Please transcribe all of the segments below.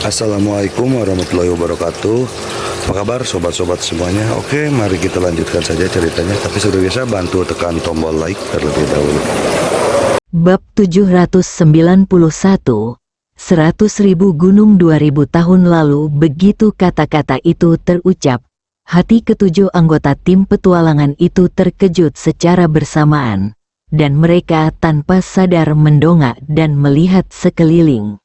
Assalamualaikum warahmatullahi wabarakatuh. Apa kabar sobat-sobat semuanya? Oke, mari kita lanjutkan saja ceritanya. Tapi seperti biasa bantu tekan tombol like terlebih dahulu. Bab 791, 100.000 gunung 2000 tahun lalu. Begitu kata-kata itu terucap, hati ketujuh anggota tim petualangan itu terkejut secara bersamaan, dan mereka tanpa sadar mendongak dan melihat sekeliling.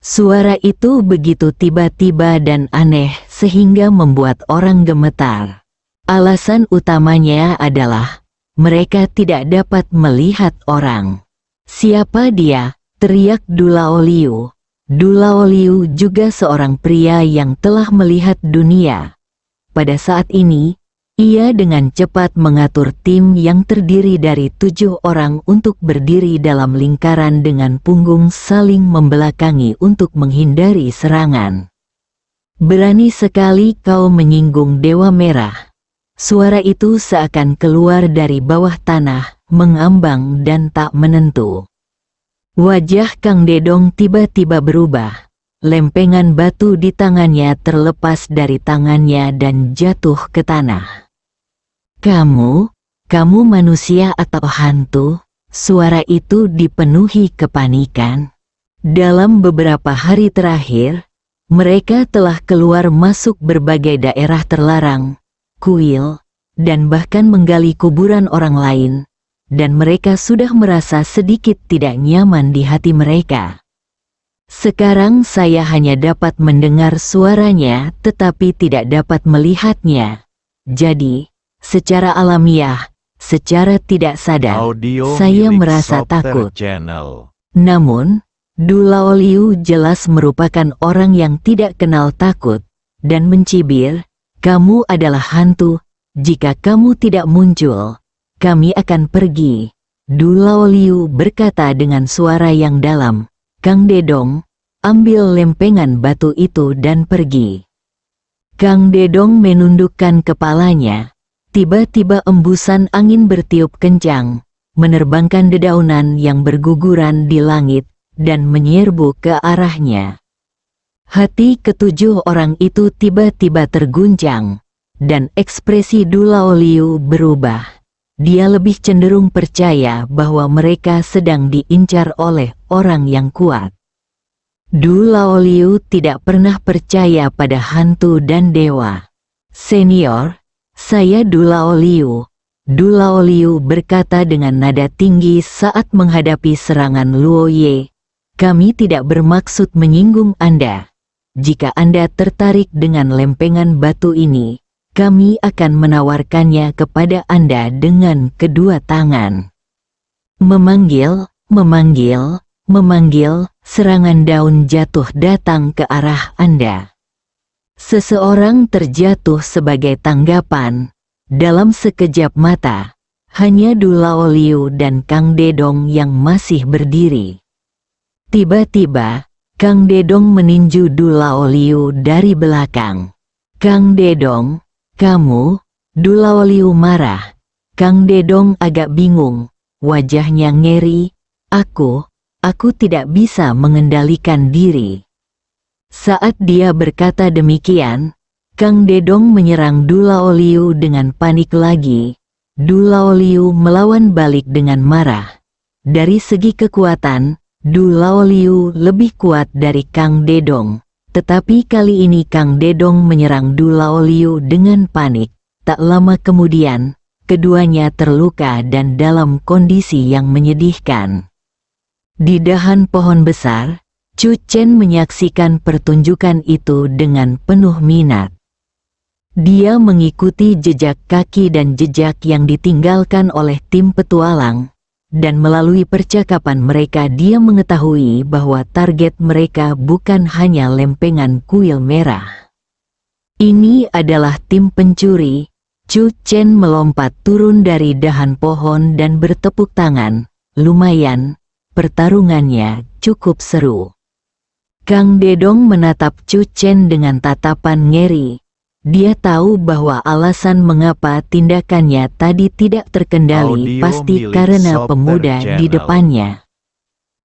Suara itu begitu tiba-tiba dan aneh sehingga membuat orang gemetar. Alasan utamanya adalah mereka tidak dapat melihat orang. "Siapa dia?" teriak Dulaoliu. Dulaoliu juga seorang pria yang telah melihat dunia. Pada saat ini, ia dengan cepat mengatur tim yang terdiri dari 7 orang untuk berdiri dalam lingkaran dengan punggung saling membelakangi untuk menghindari serangan. "Berani sekali kau menyinggung Dewa Merah." Suara itu seakan keluar dari bawah tanah, mengambang dan tak menentu. Wajah Kang Dedong tiba-tiba berubah. Lempengan batu di tangannya terlepas dari tangannya dan jatuh ke tanah. Kamu manusia atau hantu?" Suara itu dipenuhi kepanikan. Dalam beberapa hari terakhir, mereka telah keluar masuk berbagai daerah terlarang, kuil, dan bahkan menggali kuburan orang lain, dan mereka sudah merasa sedikit tidak nyaman di hati mereka. Sekarang saya hanya dapat mendengar suaranya tetapi tidak dapat melihatnya. Jadi, secara alamiah, secara tidak sadar, saya merasa takut. Namun, Dulaoliu jelas merupakan orang yang tidak kenal takut, dan mencibir, "Kamu adalah hantu, jika kamu tidak muncul, kami akan pergi." Dulaoliu berkata dengan suara yang dalam, "Kang Dedong, ambil lempengan batu itu dan pergi." Kang Dedong menundukkan kepalanya. Tiba-tiba embusan angin bertiup kencang, menerbangkan dedaunan yang berguguran di langit, dan menyerbu ke arahnya. Hati ketujuh orang itu tiba-tiba terguncang, dan ekspresi Dulaoliu berubah. Dia lebih cenderung percaya bahwa mereka sedang diincar oleh orang yang kuat. Dulaoliu tidak pernah percaya pada hantu dan dewa. "Senior, saya Dulaoliu." Dulaoliu berkata dengan nada tinggi saat menghadapi serangan Luoye. "Kami tidak bermaksud menyinggung Anda. Jika Anda tertarik dengan lempengan batu ini, kami akan menawarkannya kepada Anda dengan kedua tangan." Memanggil, serangan daun jatuh datang ke arah Anda. Seseorang terjatuh sebagai tanggapan. Dalam sekejap mata, hanya Dulaoliu dan Kang Dedong yang masih berdiri. Tiba-tiba, Kang Dedong meninju Dulaoliu dari belakang. "Kang Dedong, kamu?" Dulaoliu marah. Kang Dedong agak bingung, wajahnya ngeri. Aku tidak bisa mengendalikan diri." Saat dia berkata demikian, Kang Dedong menyerang Dulaoliu dengan panik lagi. Dulaoliu melawan balik dengan marah. Dari segi kekuatan, Dulaoliu lebih kuat dari Kang Dedong. Tetapi kali ini Kang Dedong menyerang Dulaoliu dengan panik. Tak lama kemudian, keduanya terluka dan dalam kondisi yang menyedihkan. Di dahan pohon besar, Chu Chen menyaksikan pertunjukan itu dengan penuh minat. Dia mengikuti jejak kaki dan jejak yang ditinggalkan oleh tim petualang, dan melalui percakapan mereka dia mengetahui bahwa target mereka bukan hanya lempengan kuil merah. Ini adalah tim pencuri. Chu Chen melompat turun dari dahan pohon dan bertepuk tangan. Lumayan, pertarungannya cukup seru. Kang Dedong menatap Chu Chen dengan tatapan ngeri. Dia tahu bahwa alasan mengapa tindakannya tadi tidak terkendali pasti karena pemuda di depannya.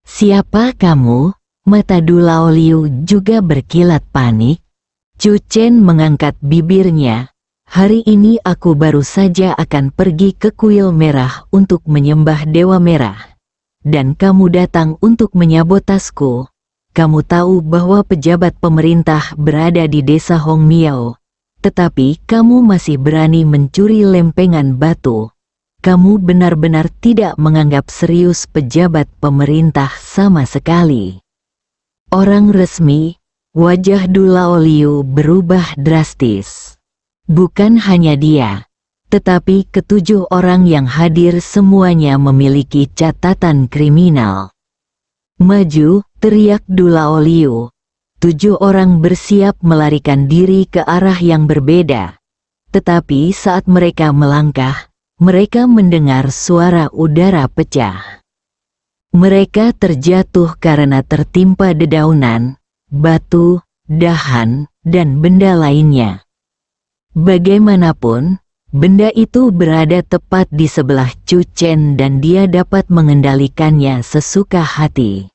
"Siapa kamu?" Mata Du Laoliu juga berkilat panik. Chu Chen mengangkat bibirnya. Hari ini aku baru saja akan pergi ke kuil merah untuk menyembah Dewa Merah. Dan kamu datang untuk menyabotasku. Kamu tahu bahwa pejabat pemerintah berada di desa Hong Miao. Tetapi kamu masih berani mencuri lempengan batu. Kamu benar-benar tidak menganggap serius pejabat pemerintah sama sekali. Orang resmi, wajah Du Laoliu berubah drastis. Bukan hanya dia, tetapi ketujuh orang yang hadir semuanya memiliki catatan kriminal. Maju, teriak Du Laoliu. 7 orang bersiap melarikan diri ke arah yang berbeda. Tetapi saat mereka melangkah, mereka mendengar suara udara pecah. Mereka terjatuh karena tertimpa dedaunan, batu, dahan, dan benda lainnya. Bagaimanapun, benda itu berada tepat di sebelah Chu Chen dan dia dapat mengendalikannya sesuka hati.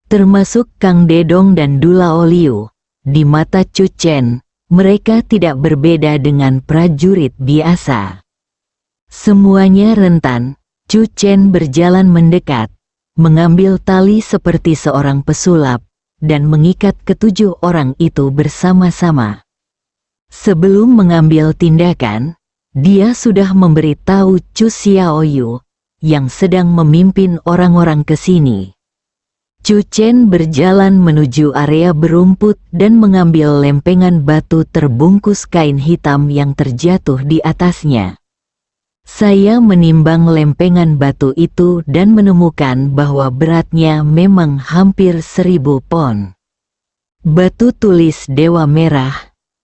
Termasuk Kang Dedong dan Du Laoliu. Di mata Chu Chen, mereka tidak berbeda dengan prajurit biasa. Semuanya rentan. Chu Chen berjalan mendekat, mengambil tali seperti seorang pesulap, dan mengikat ketujuh orang itu bersama-sama. Sebelum mengambil tindakan, dia sudah memberitahu Chu Xiaoyu, yang sedang memimpin orang-orang ke sini. Chu Chen berjalan menuju area berumput dan mengambil lempengan batu terbungkus kain hitam yang terjatuh di atasnya. Saya menimbang lempengan batu itu dan menemukan bahwa beratnya memang hampir 1000 pon. Batu tulis Dewa Merah.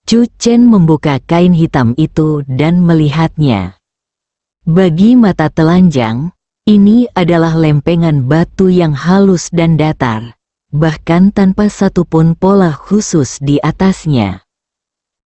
Chu Chen membuka kain hitam itu dan melihatnya. Bagi mata telanjang, ini adalah lempengan batu yang halus dan datar, bahkan tanpa satupun pola khusus di atasnya.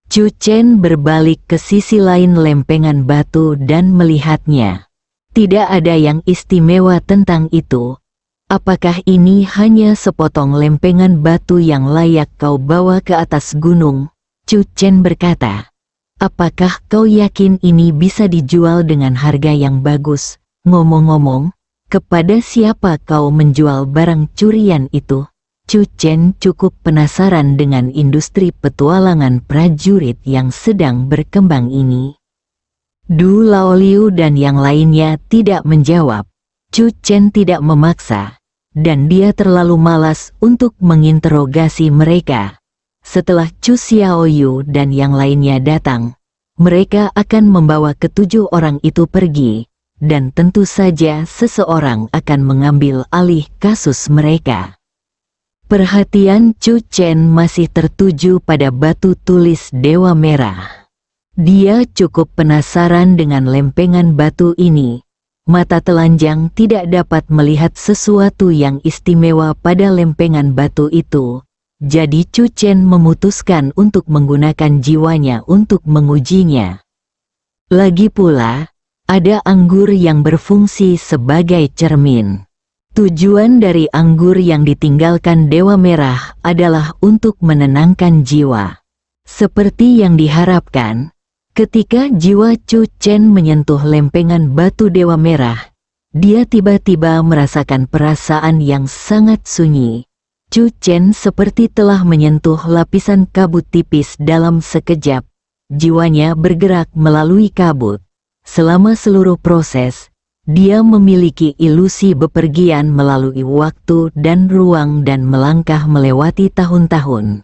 Chu Chen berbalik ke sisi lain lempengan batu dan melihatnya. Tidak ada yang istimewa tentang itu. Apakah ini hanya sepotong lempengan batu yang layak kau bawa ke atas gunung? Chu Chen berkata. Apakah kau yakin ini bisa dijual dengan harga yang bagus? Ngomong-ngomong, kepada siapa kau menjual barang curian itu? Chu Chen cukup penasaran dengan industri petualangan prajurit yang sedang berkembang ini. Du Laoliu dan yang lainnya tidak menjawab. Chu Chen tidak memaksa, dan dia terlalu malas untuk menginterogasi mereka. Setelah Chu Xiaoyu dan yang lainnya datang, mereka akan membawa ketujuh orang itu pergi. Dan tentu saja seseorang akan mengambil alih kasus mereka. Perhatian Chu Chen masih tertuju pada batu tulis Dewa Merah. Dia cukup penasaran dengan lempengan batu ini. Mata telanjang tidak dapat melihat sesuatu yang istimewa pada lempengan batu itu. Jadi Chu Chen memutuskan untuk menggunakan jiwanya untuk mengujinya. Lagi pula, ada anggur yang berfungsi sebagai cermin. Tujuan dari anggur yang ditinggalkan Dewa Merah adalah untuk menenangkan jiwa. Seperti yang diharapkan, ketika jiwa Chu Chen menyentuh lempengan batu Dewa Merah, dia tiba-tiba merasakan perasaan yang sangat sunyi. Chu Chen seperti telah menyentuh lapisan kabut tipis dalam sekejap. Jiwanya bergerak melalui kabut. Selama seluruh proses, dia memiliki ilusi bepergian melalui waktu dan ruang dan melangkah melewati tahun-tahun.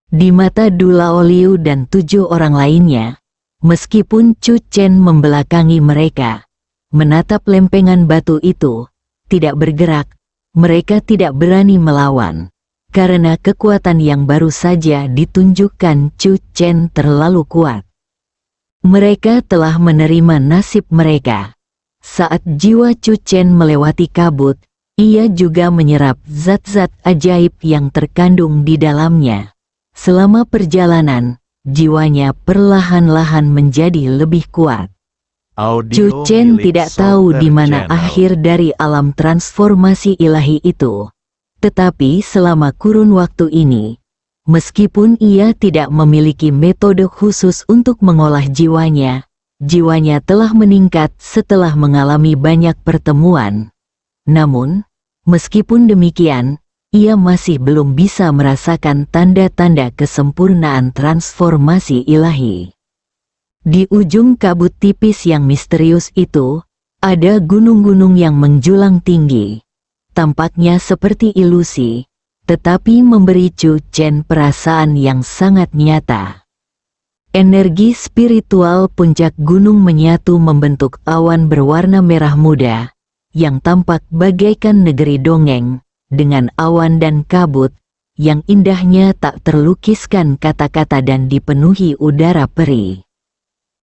Di mata Du Laoliu dan 7 orang lainnya, meskipun Chu Chen membelakangi mereka, menatap lempengan batu itu, tidak bergerak, mereka tidak berani melawan. Karena kekuatan yang baru saja ditunjukkan Chu Chen terlalu kuat. Mereka telah menerima nasib mereka. Saat jiwa Chu Chen melewati kabut, ia juga menyerap zat-zat ajaib yang terkandung di dalamnya. Selama perjalanan, jiwanya perlahan-lahan menjadi lebih kuat. Chu Chen tidak tahu di mana akhir dari alam transformasi ilahi itu. Tetapi selama kurun waktu ini, meskipun ia tidak memiliki metode khusus untuk mengolah jiwanya, jiwanya telah meningkat setelah mengalami banyak pertemuan. Namun, meskipun demikian, ia masih belum bisa merasakan tanda-tanda kesempurnaan transformasi ilahi. Di ujung kabut tipis yang misterius itu, ada gunung-gunung yang menjulang tinggi. Tampaknya seperti ilusi, tetapi memberi Chu Chen perasaan yang sangat nyata. Energi spiritual puncak gunung menyatu membentuk awan berwarna merah muda, yang tampak bagaikan negeri dongeng, dengan awan dan kabut, yang indahnya tak terlukiskan kata-kata dan dipenuhi udara perih.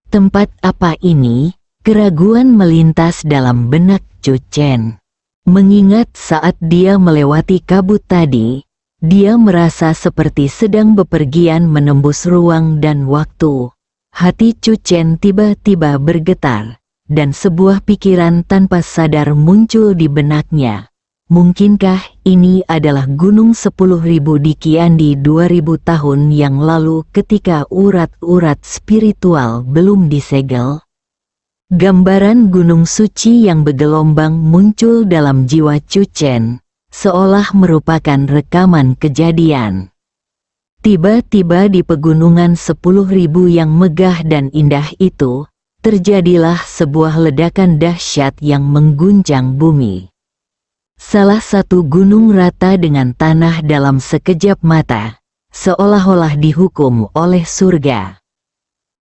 Tempat apa ini? Keraguan melintas dalam benak Chu Chen. Mengingat saat dia melewati kabut tadi, dia merasa seperti sedang bepergian menembus ruang dan waktu. Hati Chu Chen tiba-tiba bergetar, dan sebuah pikiran tanpa sadar muncul di benaknya. Mungkinkah ini adalah Gunung 10.000 di Qiandi 2000 tahun yang lalu ketika urat-urat spiritual belum disegel? Gambaran gunung suci yang bergelombang muncul dalam jiwa Chu Chen, seolah merupakan rekaman kejadian. Tiba-tiba di pegunungan 10.000 yang megah dan indah itu, terjadilah sebuah ledakan dahsyat yang mengguncang bumi. Salah satu gunung rata dengan tanah dalam sekejap mata, seolah-olah dihukum oleh surga.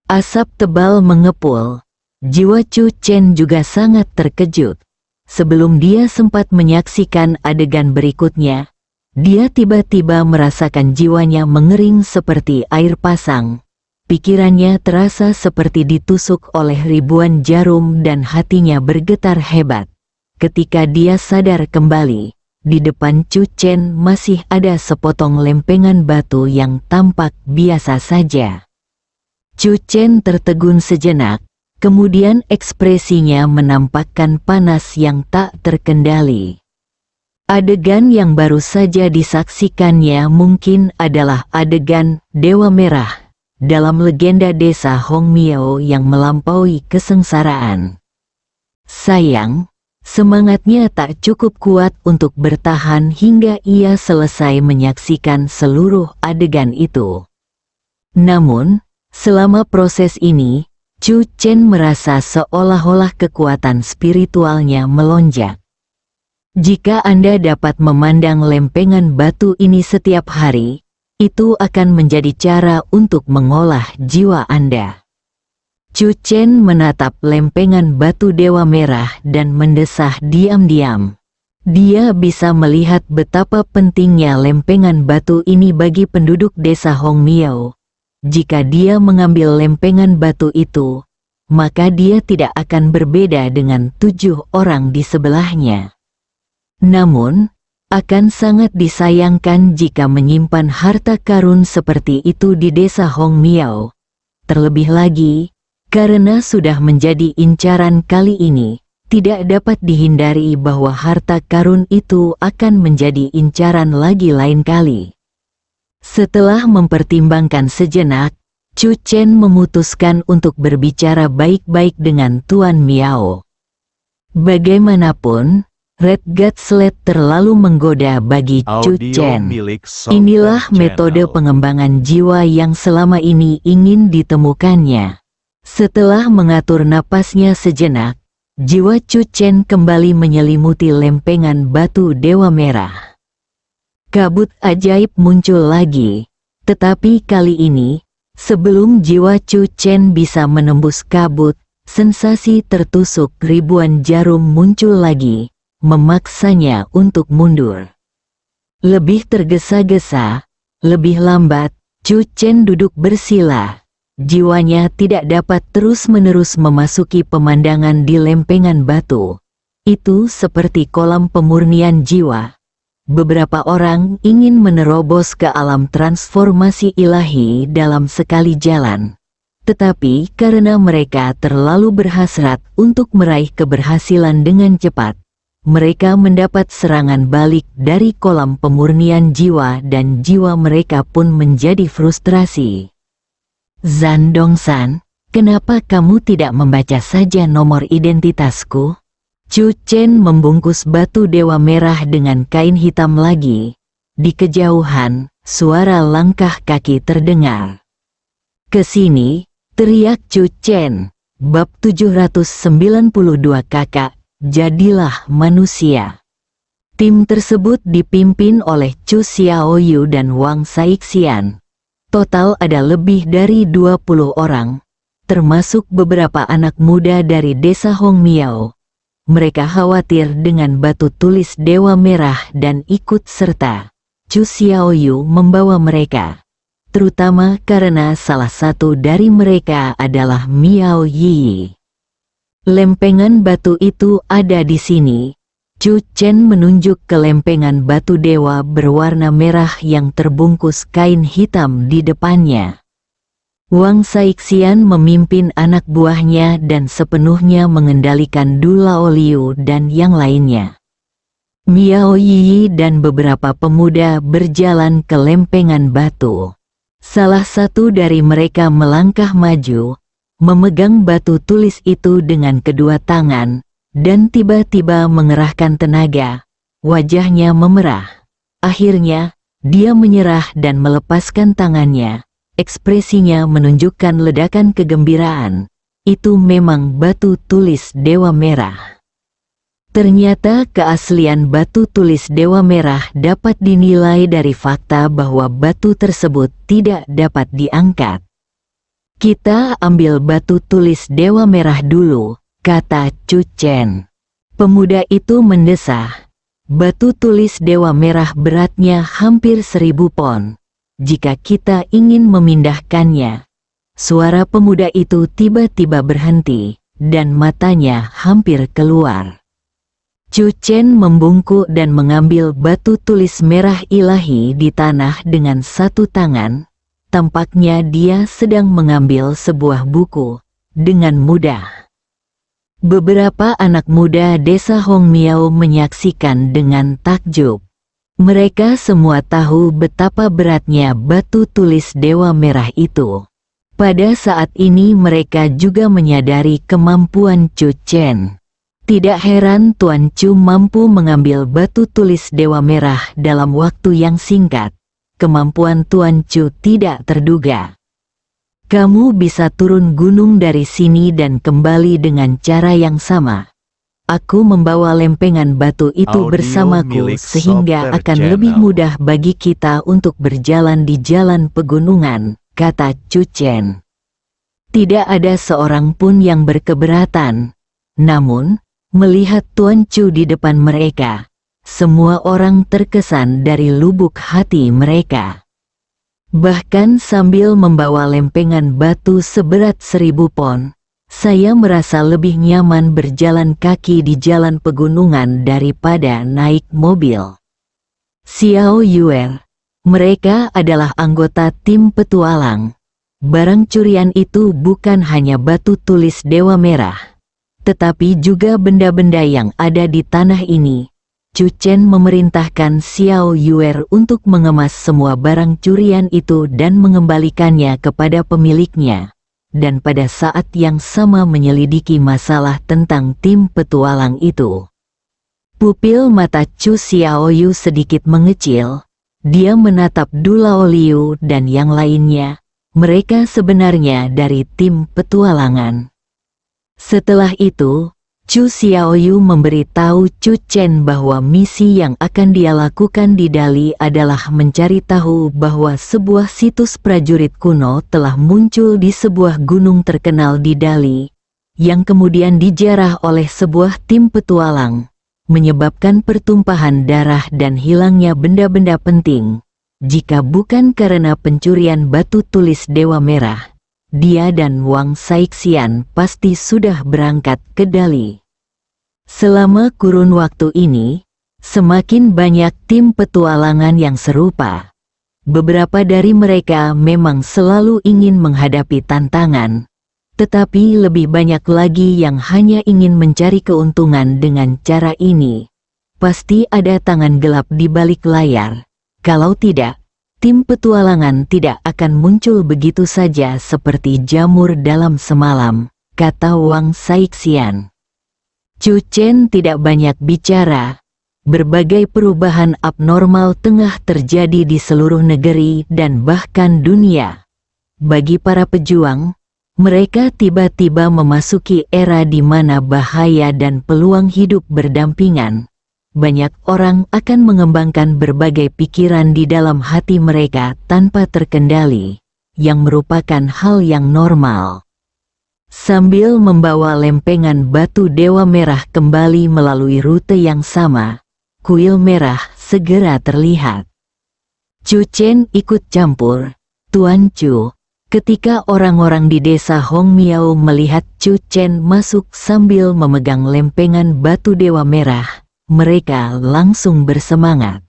Asap tebal mengepul, jiwa Chu Chen juga sangat terkejut. Sebelum dia sempat menyaksikan adegan berikutnya, dia tiba-tiba merasakan jiwanya mengering seperti air pasang. Pikirannya terasa seperti ditusuk oleh ribuan jarum dan hatinya bergetar hebat. Ketika dia sadar kembali, di depan Chu Chen masih ada sepotong lempengan batu yang tampak biasa saja. Chu Chen tertegun sejenak, kemudian ekspresinya menampakkan panas yang tak terkendali. Adegan yang baru saja disaksikannya mungkin adalah adegan Dewa Merah dalam legenda desa Hong Miao yang melampaui kesengsaraan. Sayang, semangatnya tak cukup kuat untuk bertahan hingga ia selesai menyaksikan seluruh adegan itu. Namun, selama proses ini, Chu Chen merasa seolah-olah kekuatan spiritualnya melonjak. Jika Anda dapat memandang lempengan batu ini setiap hari, itu akan menjadi cara untuk mengolah jiwa Anda. Chu Chen menatap lempengan batu Dewa Merah dan mendesah diam-diam. Dia bisa melihat betapa pentingnya lempengan batu ini bagi penduduk desa Hong Miao. Jika dia mengambil lempengan batu itu, maka dia tidak akan berbeda dengan 7 orang di sebelahnya. Namun, akan sangat disayangkan jika menyimpan harta karun seperti itu di desa Hong Miao. Terlebih lagi, karena sudah menjadi incaran kali ini, tidak dapat dihindari bahwa harta karun itu akan menjadi incaran lagi lain kali. Setelah mempertimbangkan sejenak, Chu Chen memutuskan untuk berbicara baik-baik dengan Tuan Miao. Bagaimanapun, Red Gaslet terlalu menggoda bagi Chu Chen. Inilah metode pengembangan jiwa yang selama ini ingin ditemukannya. Setelah mengatur napasnya sejenak, jiwa Chu Chen kembali menyelimuti lempengan batu Dewa Merah. Kabut ajaib muncul lagi, tetapi kali ini, sebelum jiwa Chu Chen bisa menembus kabut, sensasi tertusuk ribuan jarum muncul lagi, memaksanya untuk mundur. Lebih tergesa-gesa, lebih lambat, Chu Chen duduk bersila. Jiwanya tidak dapat terus-menerus memasuki pemandangan di lempengan batu. Itu seperti kolam pemurnian jiwa. Beberapa orang ingin menerobos ke alam transformasi ilahi dalam sekali jalan. Tetapi karena mereka terlalu berhasrat untuk meraih keberhasilan dengan cepat, mereka mendapat serangan balik dari kolam pemurnian jiwa dan jiwa mereka pun menjadi frustrasi. Zan Dongsan, kenapa kamu tidak membaca saja nomor identitasku? Chu Chen membungkus batu dewa merah dengan kain hitam lagi. Di kejauhan, suara langkah kaki terdengar. Kesini, teriak Chu Chen. Bab 792 Kakak, jadilah manusia. Tim tersebut dipimpin oleh Chu Xiaoyu dan Wang Saixian. Total ada lebih dari 20 orang, termasuk beberapa anak muda dari desa Hongmiao. Mereka khawatir dengan batu tulis Dewa Merah dan ikut serta. Chu Xiaoyu membawa mereka, terutama karena salah satu dari mereka adalah Miao Yi. Lempengan batu itu ada di sini. Chu Chen menunjuk ke lempengan batu dewa berwarna merah yang terbungkus kain hitam di depannya. Wang Saixian memimpin anak buahnya dan sepenuhnya mengendalikan Du Laoliu dan yang lainnya. Miao Yi dan beberapa pemuda berjalan ke lempengan batu. Salah satu dari mereka melangkah maju, memegang batu tulis itu dengan kedua tangan, dan tiba-tiba mengerahkan tenaga. Wajahnya memerah. Akhirnya, dia menyerah dan melepaskan tangannya. Ekspresinya menunjukkan ledakan kegembiraan. Itu memang batu tulis Dewa Merah. Ternyata keaslian batu tulis Dewa Merah dapat dinilai dari fakta bahwa batu tersebut tidak dapat diangkat. Kita ambil batu tulis Dewa Merah dulu, kata Chu Chen. Pemuda itu mendesah. Batu tulis Dewa Merah beratnya hampir 1000 pon. Jika kita ingin memindahkannya. Suara pemuda itu tiba-tiba berhenti, dan matanya hampir keluar. Chu Chen membungkuk dan mengambil batu tulis merah ilahi di tanah dengan satu tangan. Tampaknya dia sedang mengambil sebuah buku dengan mudah. Beberapa anak muda desa Hongmiao menyaksikan dengan takjub. Mereka semua tahu betapa beratnya batu tulis Dewa Merah itu. Pada saat ini mereka juga menyadari kemampuan Chu Chen. Tidak heran Tuan Chu mampu mengambil batu tulis Dewa Merah dalam waktu yang singkat. Kemampuan Tuan Chu tidak terduga. Kamu bisa turun gunung dari sini dan kembali dengan cara yang sama. Aku membawa lempengan batu itu bersamaku sehingga akan lebih mudah bagi kita untuk berjalan di jalan pegunungan, kata Chu Chen. Tidak ada seorang pun yang berkeberatan. Namun, melihat Tuan Chu di depan mereka, semua orang terkesan dari lubuk hati mereka. Bahkan sambil membawa lempengan batu seberat 1000 pon, saya merasa lebih nyaman berjalan kaki di jalan pegunungan daripada naik mobil. Xiao Yuer, mereka adalah anggota tim petualang. Barang curian itu bukan hanya batu tulis Dewa Merah, tetapi juga benda-benda yang ada di tanah ini. Chu Chen memerintahkan Xiao Yuer untuk mengemas semua barang curian itu dan mengembalikannya kepada pemiliknya. Dan pada saat yang sama menyelidiki masalah tentang tim petualang itu. Pupil mata Chu Xiaoyu sedikit mengecil. Dia menatap Du Laoliu dan yang lainnya. Mereka sebenarnya dari tim petualangan. Setelah itu, Chu Xiaoyu memberitahu Chu Chen bahwa misi yang akan dia lakukan di Dali adalah mencari tahu bahwa sebuah situs prajurit kuno telah muncul di sebuah gunung terkenal di Dali, yang kemudian dijarah oleh sebuah tim petualang, menyebabkan pertumpahan darah dan hilangnya benda-benda penting. Jika bukan karena pencurian batu tulis Dewa Merah, dia dan Wang Saixian pasti sudah berangkat ke Dali. Selama kurun waktu ini, semakin banyak tim petualangan yang serupa. Beberapa dari mereka memang selalu ingin menghadapi tantangan, tetapi lebih banyak lagi yang hanya ingin mencari keuntungan dengan cara ini. Pasti ada tangan gelap di balik layar. Kalau tidak, tim petualangan tidak akan muncul begitu saja seperti jamur dalam semalam, kata Wang Saixian. Chu Chen tidak banyak bicara. Berbagai perubahan abnormal tengah terjadi di seluruh negeri dan bahkan dunia. Bagi para pejuang, mereka tiba-tiba memasuki era di mana bahaya dan peluang hidup berdampingan. Banyak orang akan mengembangkan berbagai pikiran di dalam hati mereka tanpa terkendali, yang merupakan hal yang normal. Sambil membawa lempengan batu Dewa Merah kembali melalui rute yang sama, kuil merah segera terlihat. Chu Chen ikut campur, Tuan Chu. Ketika orang-orang di desa Hong Miao melihat Chu Chen masuk sambil memegang lempengan batu Dewa Merah, mereka langsung bersemangat.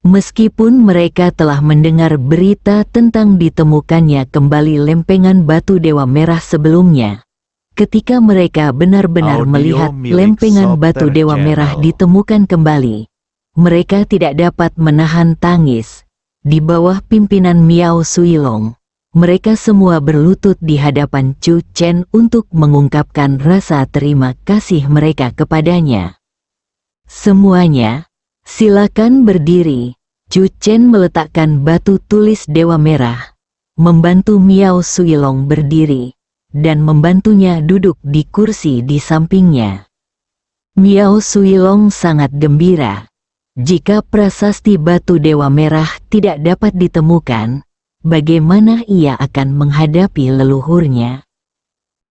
Meskipun mereka telah mendengar berita tentang ditemukannya kembali lempengan batu Dewa Merah sebelumnya, ketika mereka benar-benar melihat lempengan batu Dewa Merah ditemukan kembali, mereka tidak dapat menahan tangis. Di bawah pimpinan Miao Suilong, mereka semua berlutut di hadapan Chu Chen untuk mengungkapkan rasa terima kasih mereka kepadanya. Semuanya, silakan berdiri. Chu Chen meletakkan batu tulis Dewa Merah, membantu Miao Suilong berdiri, dan membantunya duduk di kursi di sampingnya. Miao Suilong sangat gembira. Jika prasasti batu Dewa Merah tidak dapat ditemukan, bagaimana ia akan menghadapi leluhurnya?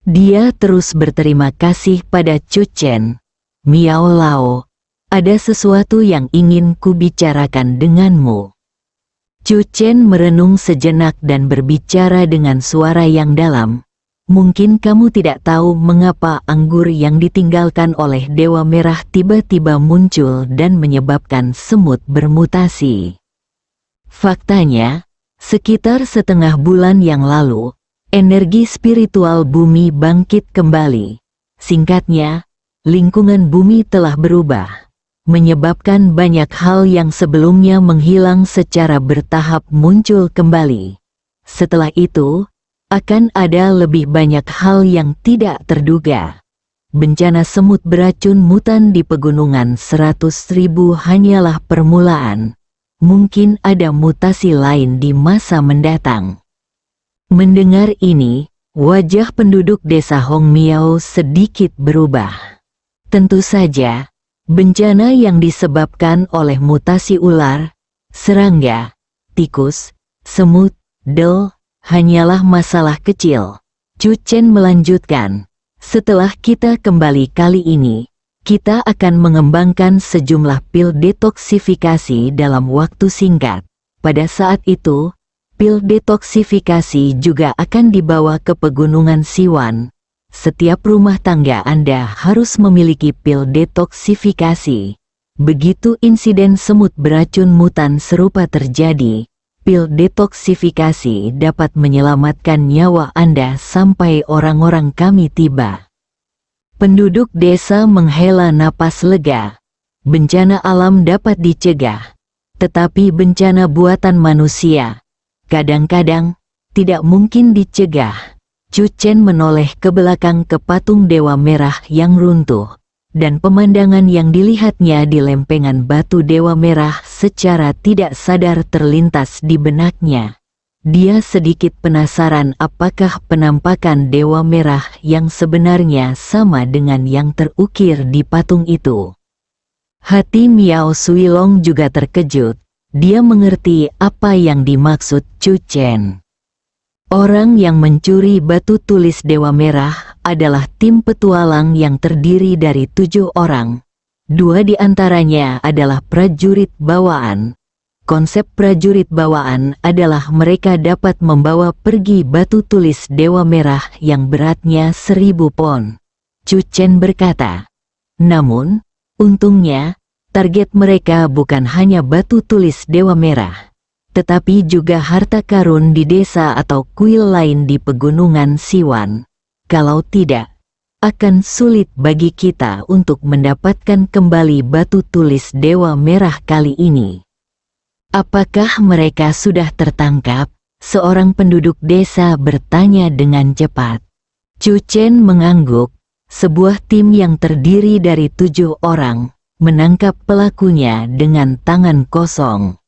Dia terus berterima kasih pada Chu Chen. Miao Lao, ada sesuatu yang ingin kubicarakan denganmu. Chu Chen merenung sejenak dan berbicara dengan suara yang dalam. Mungkin kamu tidak tahu mengapa anggur yang ditinggalkan oleh Dewa Merah tiba-tiba muncul dan menyebabkan semut bermutasi. Faktanya, sekitar setengah bulan yang lalu, energi spiritual bumi bangkit kembali. Singkatnya, lingkungan bumi telah berubah, menyebabkan banyak hal yang sebelumnya menghilang secara bertahap muncul kembali. Setelah itu, akan ada lebih banyak hal yang tidak terduga. Bencana semut beracun mutan di pegunungan 100.000 hanyalah permulaan. Mungkin ada mutasi lain di masa mendatang. Mendengar ini, wajah penduduk desa Hong Miao sedikit berubah. Tentu saja, bencana yang disebabkan oleh mutasi ular, serangga, tikus, semut, del, hanyalah masalah kecil. Chu Chen melanjutkan, setelah kita kembali kali ini, kita akan mengembangkan sejumlah pil detoksifikasi dalam waktu singkat. Pada saat itu, pil detoksifikasi juga akan dibawa ke pegunungan Siwan. Setiap rumah tangga Anda harus memiliki pil detoksifikasi. Begitu insiden semut beracun mutan serupa terjadi, pil detoksifikasi dapat menyelamatkan nyawa Anda sampai orang-orang kami tiba. Penduduk desa menghela napas lega. Bencana alam dapat dicegah, tetapi bencana buatan manusia kadang-kadang tidak mungkin dicegah. Chu Chen menoleh ke belakang ke patung Dewa Merah yang runtuh, dan pemandangan yang dilihatnya di lempengan batu Dewa Merah secara tidak sadar terlintas di benaknya. Dia sedikit penasaran apakah penampakan Dewa Merah yang sebenarnya sama dengan yang terukir di patung itu. Hati Miao Suilong juga terkejut. Dia mengerti apa yang dimaksud Chu Chen. Orang yang mencuri batu tulis Dewa Merah adalah tim petualang yang terdiri dari 7 orang. 2 di antaranya adalah prajurit bawaan. Konsep prajurit bawaan adalah mereka dapat membawa pergi batu tulis Dewa Merah yang beratnya 1000 pon. Chu Chen berkata. Namun, untungnya, target mereka bukan hanya batu tulis Dewa Merah, tetapi juga harta karun di desa atau kuil lain di pegunungan Siwan. Kalau tidak, akan sulit bagi kita untuk mendapatkan kembali batu tulis Dewa Merah kali ini. Apakah mereka sudah tertangkap? Seorang penduduk desa bertanya dengan cepat. Chu Chen mengangguk. Sebuah tim yang terdiri dari 7 orang menangkap pelakunya dengan tangan kosong.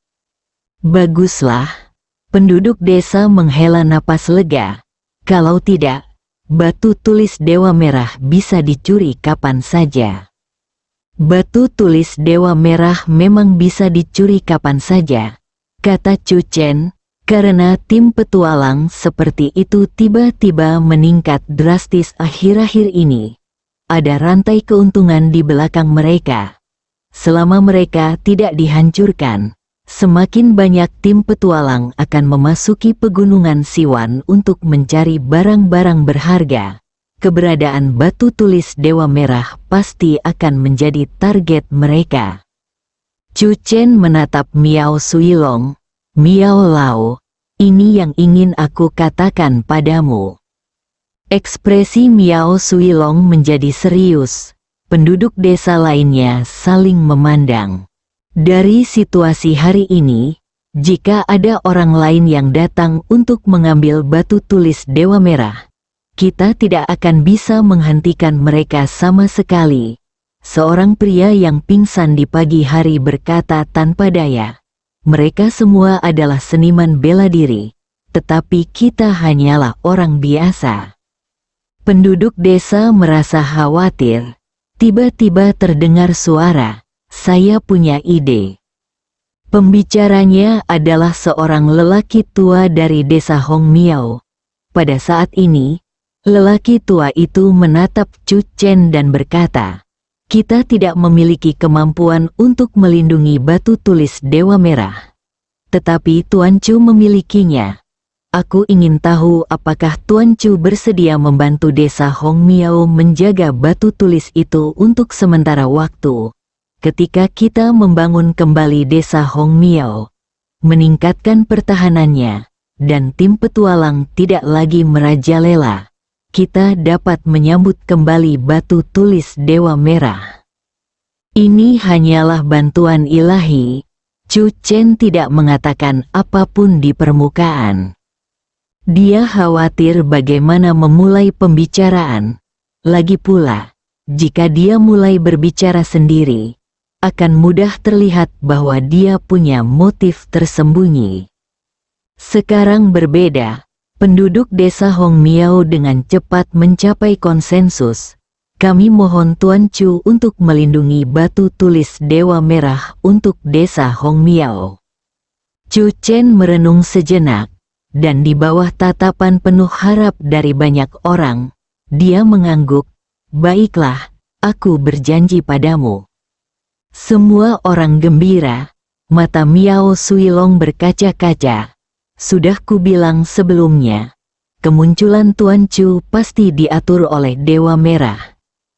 Baguslah. Penduduk desa menghela napas lega. Kalau tidak, batu tulis Dewa Merah bisa dicuri kapan saja. Batu tulis Dewa Merah memang bisa dicuri kapan saja, kata Chu Chen, karena tim petualang seperti itu tiba-tiba meningkat drastis akhir-akhir ini. Ada rantai keuntungan di belakang mereka. Selama mereka tidak dihancurkan, semakin banyak tim petualang akan memasuki pegunungan Siwan untuk mencari barang-barang berharga. Keberadaan batu tulis Dewa Merah pasti akan menjadi target mereka. Chu Chen menatap Miao Suilong. Miao Lao, ini yang ingin aku katakan padamu. Ekspresi Miao Suilong menjadi serius. Penduduk desa lainnya saling memandang. Dari situasi hari ini, jika ada orang lain yang datang untuk mengambil batu tulis Dewa Merah, kita tidak akan bisa menghentikan mereka sama sekali. Seorang pria yang pingsan di pagi hari berkata tanpa daya, mereka semua adalah seniman bela diri, tetapi kita hanyalah orang biasa. Penduduk desa merasa khawatir. Tiba-tiba terdengar suara. Saya punya ide. Pembicaranya adalah seorang lelaki tua dari desa Hong Miao. Pada saat ini, lelaki tua itu menatap Chu Chen dan berkata, kita tidak memiliki kemampuan untuk melindungi batu tulis Dewa Merah. Tetapi Tuan Chu memilikinya. Aku ingin tahu apakah Tuan Chu bersedia membantu desa Hong Miao menjaga batu tulis itu untuk sementara waktu. Ketika kita membangun kembali desa Hong Miao, meningkatkan pertahanannya, dan tim petualang tidak lagi merajalela, kita dapat menyambut kembali batu tulis Dewa Merah. Ini hanyalah bantuan ilahi. Chu Chen tidak mengatakan apapun di permukaan. Dia khawatir bagaimana memulai pembicaraan. Lagi pula, jika dia mulai berbicara sendiri, akan mudah terlihat bahwa dia punya motif tersembunyi. Sekarang berbeda, penduduk desa Hong Miao dengan cepat mencapai konsensus. Kami mohon Tuan Chu untuk melindungi batu tulis Dewa Merah untuk desa Hong Miao. Chu Chen merenung sejenak. Dan di bawah tatapan penuh harap dari banyak orang, dia mengangguk, baiklah, aku berjanji padamu. Semua orang gembira, mata Miao Suilong berkaca-kaca. Sudah kubilang sebelumnya, kemunculan Tuan Chu pasti diatur oleh Dewa Merah.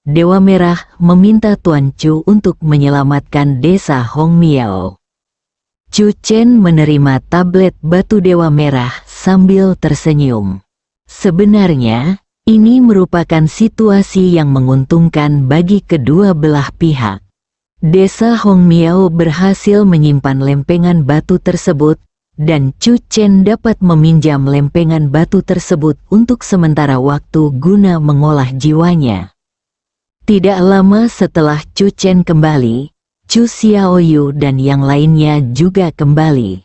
Dewa Merah meminta Tuan Chu untuk menyelamatkan desa Hong Miao. Chu Chen menerima tablet batu Dewa Merah sambil tersenyum. Sebenarnya, ini merupakan situasi yang menguntungkan bagi kedua belah pihak. Desa Hong Miao berhasil menyimpan lempengan batu tersebut, dan Chu Chen dapat meminjam lempengan batu tersebut untuk sementara waktu guna mengolah jiwanya. Tidak lama setelah Chu Chen kembali, Chu Xiaoyu dan yang lainnya juga kembali.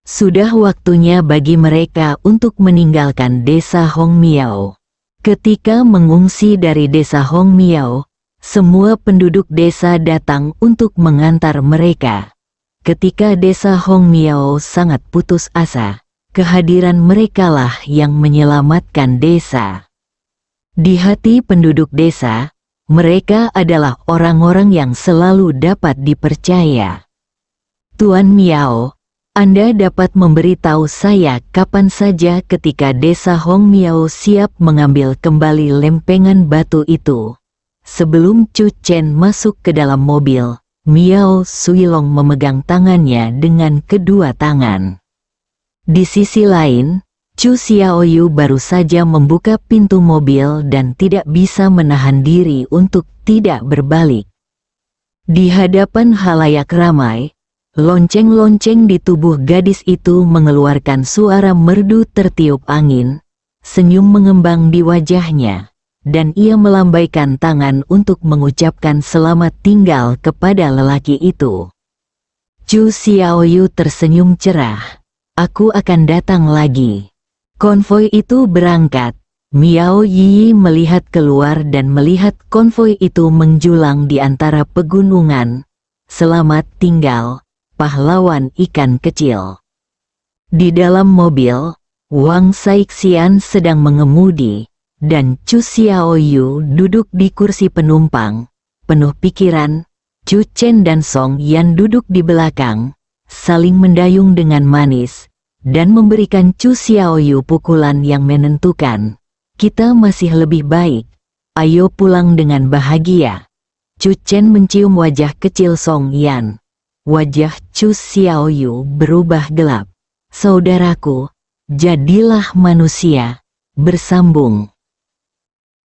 Sudah waktunya bagi mereka untuk meninggalkan desa Hong Miao. Ketika mengungsi dari desa Hong Miao, semua penduduk desa datang untuk mengantar mereka. Ketika desa Hong Miao sangat putus asa, kehadiran merekalah yang menyelamatkan desa. Di hati penduduk desa, mereka adalah orang-orang yang selalu dapat dipercaya. Tuan Miao, Anda dapat memberitahu saya kapan saja ketika desa Hong Miao siap mengambil kembali lempengan batu itu. Sebelum Chu Chen masuk ke dalam mobil, Miao Suilong memegang tangannya dengan kedua tangan. Di sisi lain, Chu Xiaoyu baru saja membuka pintu mobil dan tidak bisa menahan diri untuk tidak berbalik. Di hadapan halayak ramai, lonceng-lonceng di tubuh gadis itu mengeluarkan suara merdu tertiup angin, senyum mengembang di wajahnya, dan ia melambaikan tangan untuk mengucapkan selamat tinggal kepada lelaki itu. Chu Xiaoyu tersenyum cerah. Aku akan datang lagi. Konvoi itu berangkat. Miao Yi melihat keluar dan melihat konvoi itu menjulang di antara pegunungan. Selamat tinggal, pahlawan ikan kecil. Di dalam mobil, Wang Saixian sedang mengemudi, dan Chu Xiaoyu duduk di kursi penumpang. Penuh pikiran, Chu Chen dan Song Yan duduk di belakang, saling mendayung dengan manis, dan memberikan Chu Xiaoyu pukulan yang menentukan. Kita masih lebih baik, ayo pulang dengan bahagia. Chu Chen mencium wajah kecil Song Yan. Wajah Chu Xiaoyu berubah gelap. Saudaraku, jadilah manusia. Bersambung.